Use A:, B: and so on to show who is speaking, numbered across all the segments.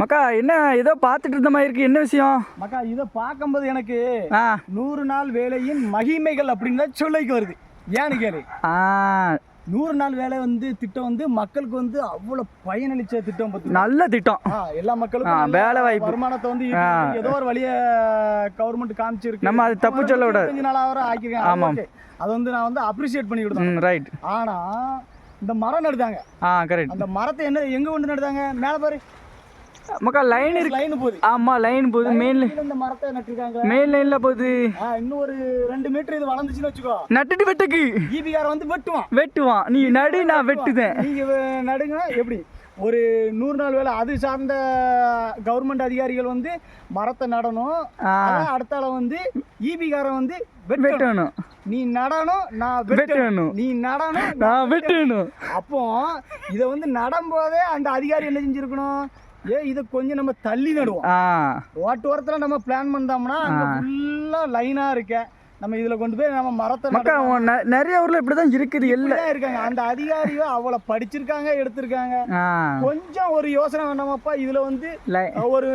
A: மக்கா என்ன ஏதோ பார்த்துட்டு இருந்த மாதிரி இருக்கு, என்ன விஷயம்
B: மக்கா? இதை பார்க்கும்போது எனக்கு 100 நாள் வேலையின் மகிமைகள் அப்படின்னு சொல்லிக்கு வருது. ஏன்னு கேளு, 100 நாள் வேலை திட்டம் மக்களுக்கு அவ்வளவு பயனளிச்ச திட்டம்.
A: நல்ல திட்டம்.
B: எல்லா மக்களுக்கும்
A: வேலை வாய்ப்பு
B: வருமானத்தை ஏதோ ஒரு வழிய கவர்மெண்ட் காமிச்சிருக்கு.
A: நம்ம அது தப்பு சொல்ல விடாது.
B: 5 நாளாக ஆக்கிருக்கேன்.
A: ஆமாம்,
B: அதை நான் அப்ரிஷியேட் பண்ணி விடுறேன்.
A: ரைட்.
B: ஆனா இந்த மரம் நடுதாங்க.
A: கரெக்ட்.
B: அந்த மரத்தை எங்க கொண்டு நடுதாங்க? மேல பாரு
A: மக்கா, லைன் இருக்கு.
B: லைன் போகுது.
A: ஆமா, லைன் போகுது. மெயின்
B: இந்த மரத்தை நட்டுருக்காங்க.
A: மெயின் லைன்ல போகுது.
B: இன்னும் ஒரு 2 மீட்டர் இது வளர்ந்துச்சுன்னு வச்சுக்கோ,
A: நட்டுட்டு வெட்டுக்கு
B: ஈபிகார
A: வெட்டுவான். நீ நடு, நான் வெட்டுதேன்.
B: நீங்க நடுங்க. எப்படி ஒரு 100 நாள் வேலை அது சார்ந்த கவர்மெண்ட் அதிகாரிகள் மரத்தை நடணும். அடுத்தால ஈபிகார வெட்டணும். நீ நடணும், நான் வெட்டணும். நீ நடணும், நான் வெட்டணும். அப்போ இதை நடும்போதே அந்த அதிகாரி என்ன செஞ்சிருக்கணும்? இதை கொஞ்சம் நம்ம தள்ளி நடுவோம். ரோட்டு ஓரத்தில் நம்ம பிளான் பண்ணோம்னா அங்கே ஃபுல்லாக லைனாக இருக்க, நம்ம இதில் கொண்டு போய் நம்ம மரத்தை
A: நிறைய ஊரில் இப்படி தான் இருக்குது. எல்லாம்
B: இருக்காங்க. அந்த அதிகாரிகள் அவ்வளோ படிச்சிருக்காங்க, எடுத்திருக்காங்க. கொஞ்சம் ஒரு யோசனை வேண்டாமாப்பா, இதில் ஒரு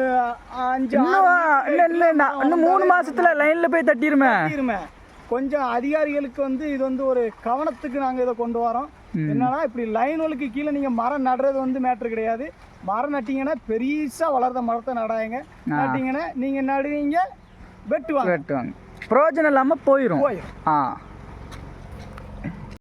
A: 3 மாசத்துல லைன்ல போய் தட்டிருமே.
B: கொஞ்சம் அதிகாரிகளுக்கு இது ஒரு கவனத்துக்கு நாங்கள் இதை கொண்டு வரோம். என்னன்னா, இப்படி லைனுக்கு கீழே நீங்கள் மரம் நடுறது மேட்ரு கிடையாது. மரம் நட்டிங்கன்னா பெருசா வளர்ந்த மரத்தை நடாயங்க. நட்டிங்கன்னா நீங்கள் நடுவீங்க, வெட்டுவாங்க.
A: பிரயோஜனம் இல்லாமல் போயிடும்.